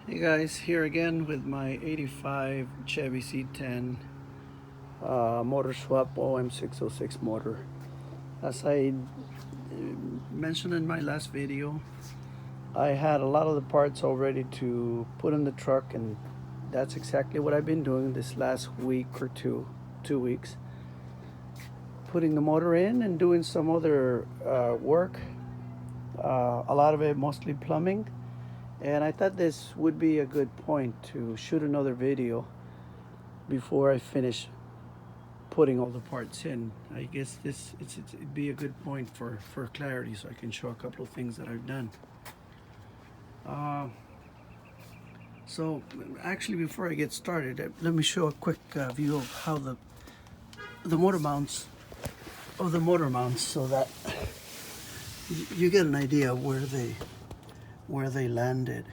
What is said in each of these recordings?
Hey guys, here again with my 85 Chevy C10 motor swap OM606 motor. As I mentioned in my last video, I had a lot of the parts all ready to put in the truck, and that's exactly what I've been doing this last week or 2 weeks. Putting the motor in and doing some other work, a lot of it mostly plumbing. And I thought this would be a good point to shoot another video before I finish putting all the parts in. I guess it'd be a good point for clarity, so I can show a couple of things that I've done. Uh, so actually, before I get started, let me show a quick view of how the motor mounts so that you get an idea of where they landed.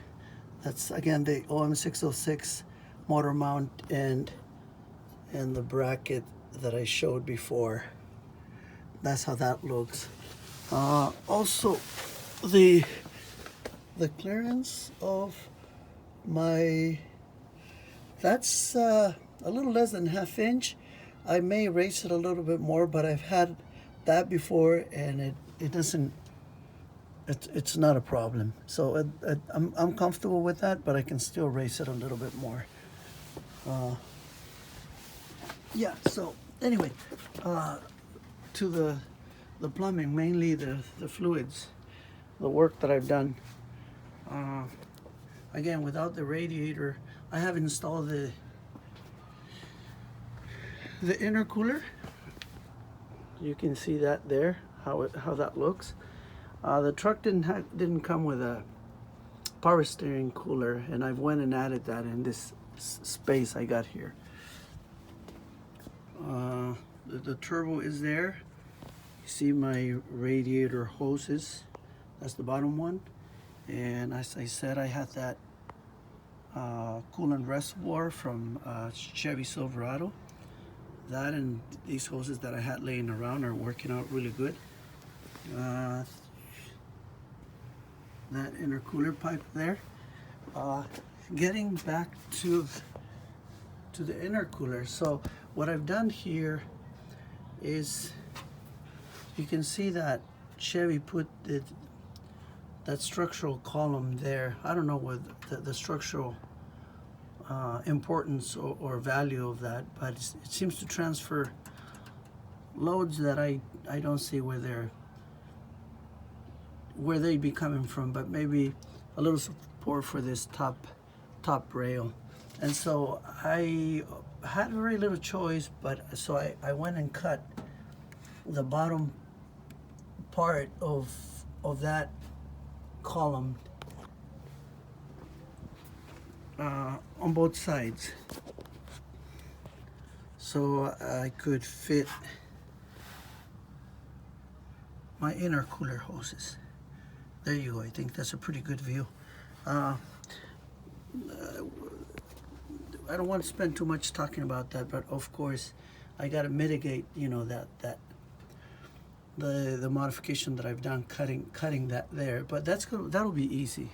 That's again the OM606 motor mount and the bracket that I showed before. That's how that looks. Also, the clearance of my, that's a little less than ½ inch. I may raise it a little bit more, but I've had that before and it doesn't, it's not a problem. So I'm comfortable with that, but I can still raise it a little bit more. Yeah, so anyway, to the plumbing, mainly the fluids, the work that I've done. Again, without the radiator, I have installed the intercooler. You can see that there, how that looks. The truck didn't come with a power steering cooler, and I've went and added that in this space I got here. The turbo is there. You see my radiator hoses. That's the bottom one. And as I said, I had that coolant reservoir from Chevy Silverado. That and these hoses that I had laying around are working out really good. That intercooler pipe there. Getting back to the intercooler. So what I've done here is, you can see that Chevy put that structural column there. I don't know what the structural importance or value of that, but it seems to transfer loads that I don't see where they'd be coming from, but maybe a little support for this top rail. And so I had very little choice, but so I went and cut the bottom part of that column on both sides, so I could fit my intercooler hoses. There you go. I think that's a pretty good view. I don't want to spend too much talking about that, but of course I got to mitigate, that the modification that I've done, cutting that there. But that'll be easy.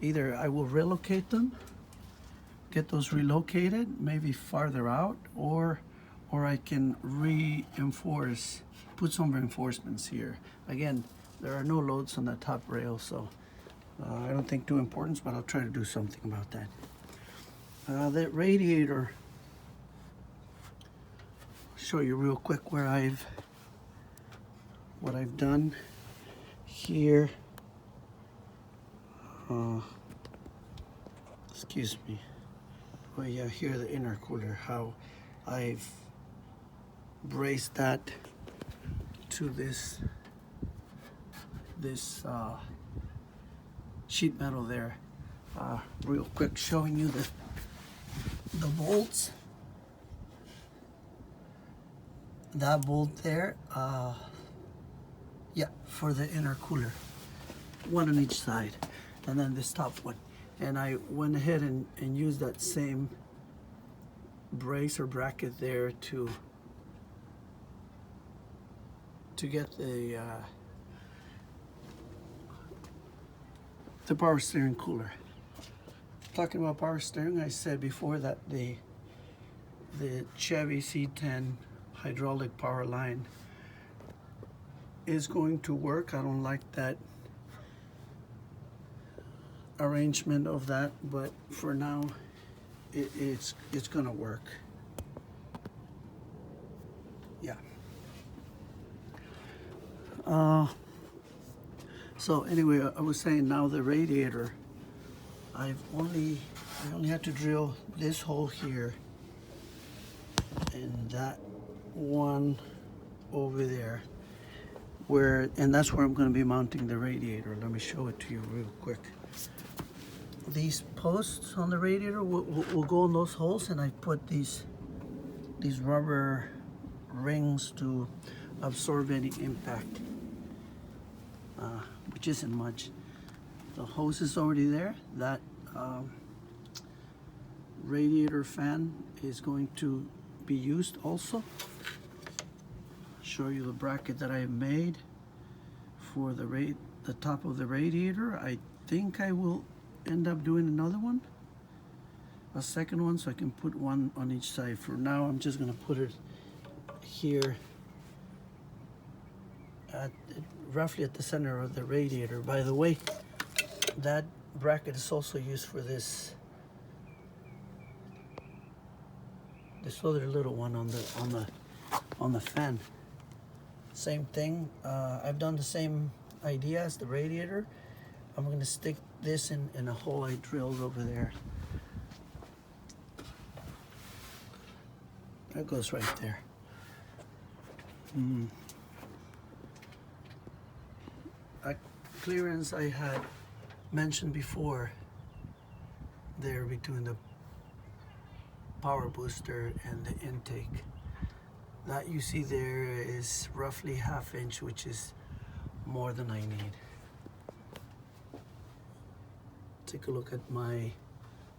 Either I will relocate them, get those relocated, maybe farther out, or I can reinforce, put some reinforcements here. Again, there are no loads on that top rail, so I don't think too important, but I'll try to do something about that. That radiator, show you real quick what I've done here. Excuse me. Oh yeah, here the intercooler, how I've braced that to this sheet metal there. Real quick, showing you the bolts. That bolt there, yeah, for the intercooler, one on each side, and then this top one. And I went ahead and used that same brace or bracket there to get the power steering cooler. talking about power steering, I said before that the Chevy C10 hydraulic power line is going to work. I don't like that arrangement of that, but for now it's gonna work. Yeah. So anyway, I was saying now the radiator, I only had to drill this hole here and that one over there, and that's where I'm going to be mounting the radiator. Let me show it to you real quick. These posts on the radiator will go in those holes, and I put these rubber rings to absorb any impact, which isn't much. The hose is already there. That radiator fan is going to be used also. Show you the bracket that I made for the top of the radiator. I think I will end up doing another one, a second one, so I can put one on each side. For now, I'm just going to put it here roughly at the center of the radiator. By the way, that bracket is also used for this other little one on the fan. Same thing. I've done the same idea as the radiator. I'm going to stick this in a hole I drilled over there. That goes right there. A clearance I had mentioned before there between the power booster and the intake. That you see there is roughly ½ inch, which is more than I need. Take a look at my,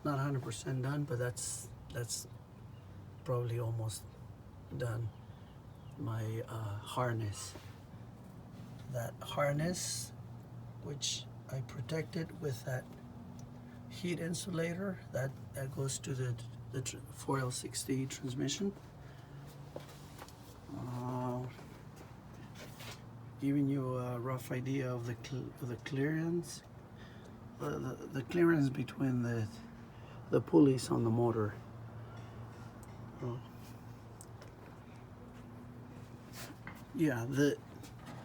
not 100% done, but that's probably almost done. My harness. That harness, which I protected with that heat insulator, that goes to the 4L60 transmission. Giving you a rough idea of the clearance, the clearance between the pulleys on the motor. Yeah,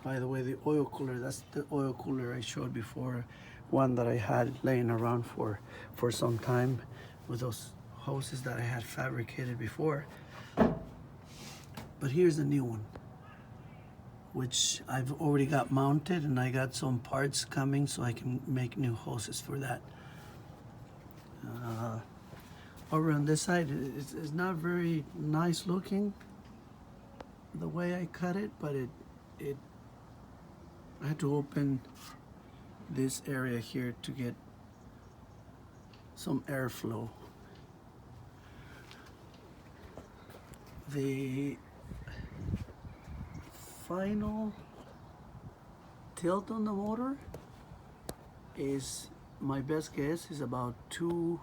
by the way, the oil cooler, that's the oil cooler I showed before, one that I had laying around for some time with those hoses that I had fabricated before. But here's the new one, which I've already got mounted, and I got some parts coming so I can make new hoses for that. Over on this side, it's not very nice looking the way I cut it, but I had to open this area here to get some airflow. The final tilt on the motor is, my best guess is about 2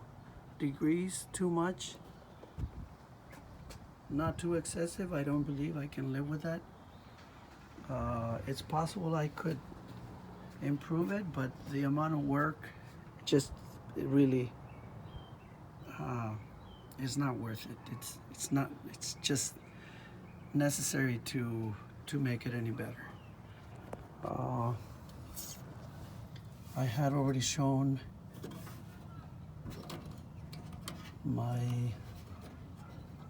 degrees too much. Not too excessive. I don't believe I can live with that. It's possible I could improve it, but the amount of work it really is not worth it. It's just necessary to make it any better. I had already shown my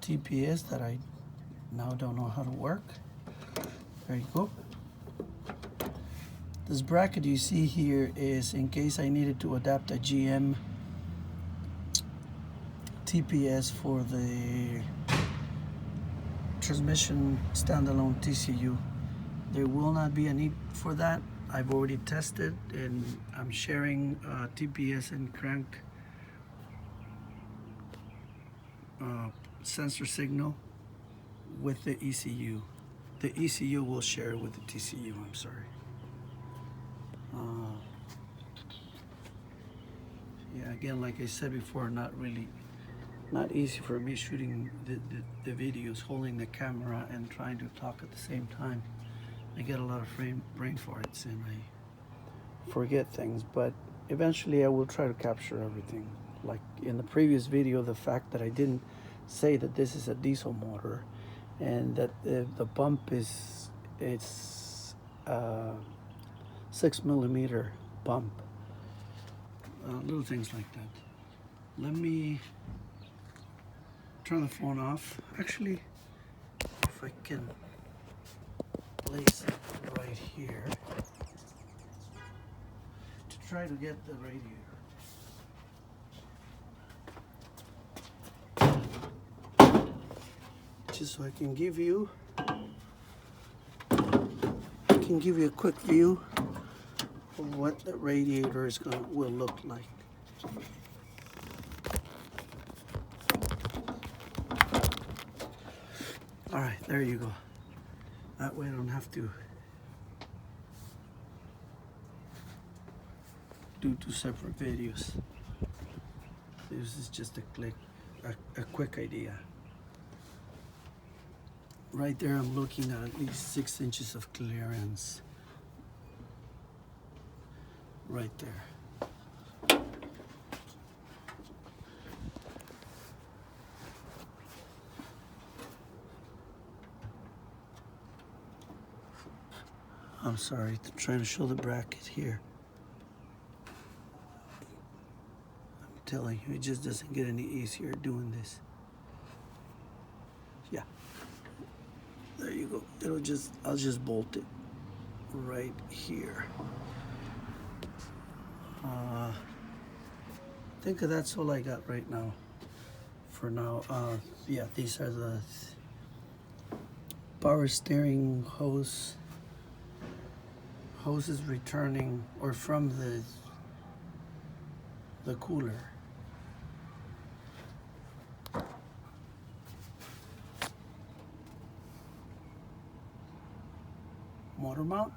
TPS that I now don't know how to work. There you go. This bracket you see here is in case I needed to adapt a GM TPS for the transmission standalone TCU. There will not be a need for that. I've already tested, and I'm sharing TPS and crank sensor signal with the ECU. The ECU will share with the TCU, I'm sorry. Yeah, again, like I said before, not easy for me shooting the videos, holding the camera and trying to talk at the same time. I get a lot of brain farts and I forget things, but eventually I will try to capture everything. Like in the previous video, the fact that I didn't say that this is a diesel motor and that the bump it's 6 millimeter bump. Little things like that. Let me turn the phone off. Actually, if I can place it right here to try to get the radiator. Just so I can give you a quick view of what the radiator will look like. All right, there you go. That way I don't have to do 2 separate videos. This is just a quick idea. Right there, I'm looking at least 6 inches of clearance. Right there. I'm sorry, trying to show the bracket here. I'm telling you, it just doesn't get any easier doing this. Yeah. There you go. I'll just bolt it right here. I think that's all I got right now. For now, yeah, these are the power steering hoses returning or from the cooler. Motor mount.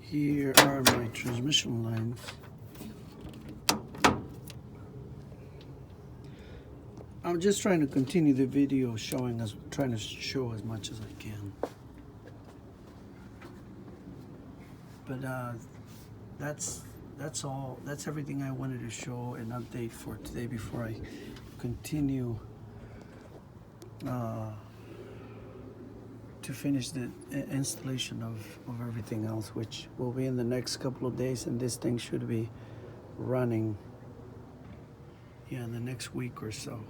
Here are my transmission lines. I'm just trying to continue the video trying to show as much as I can. But that's all. That's everything I wanted to show and update for today before I continue to finish the installation of everything else, which will be in the next couple of days, and this thing should be running, yeah, in the next week or so.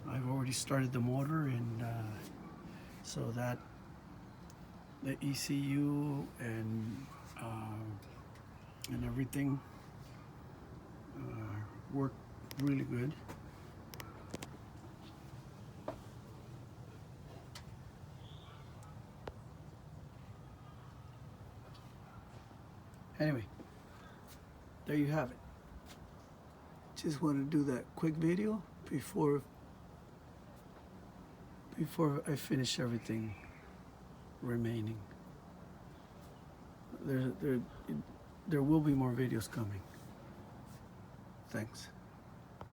I've already started the motor, and so that the ECU and everything worked really good. Anyway, there you have it. Just want to do that quick video before I finish everything remaining. There will be more videos coming. Thanks.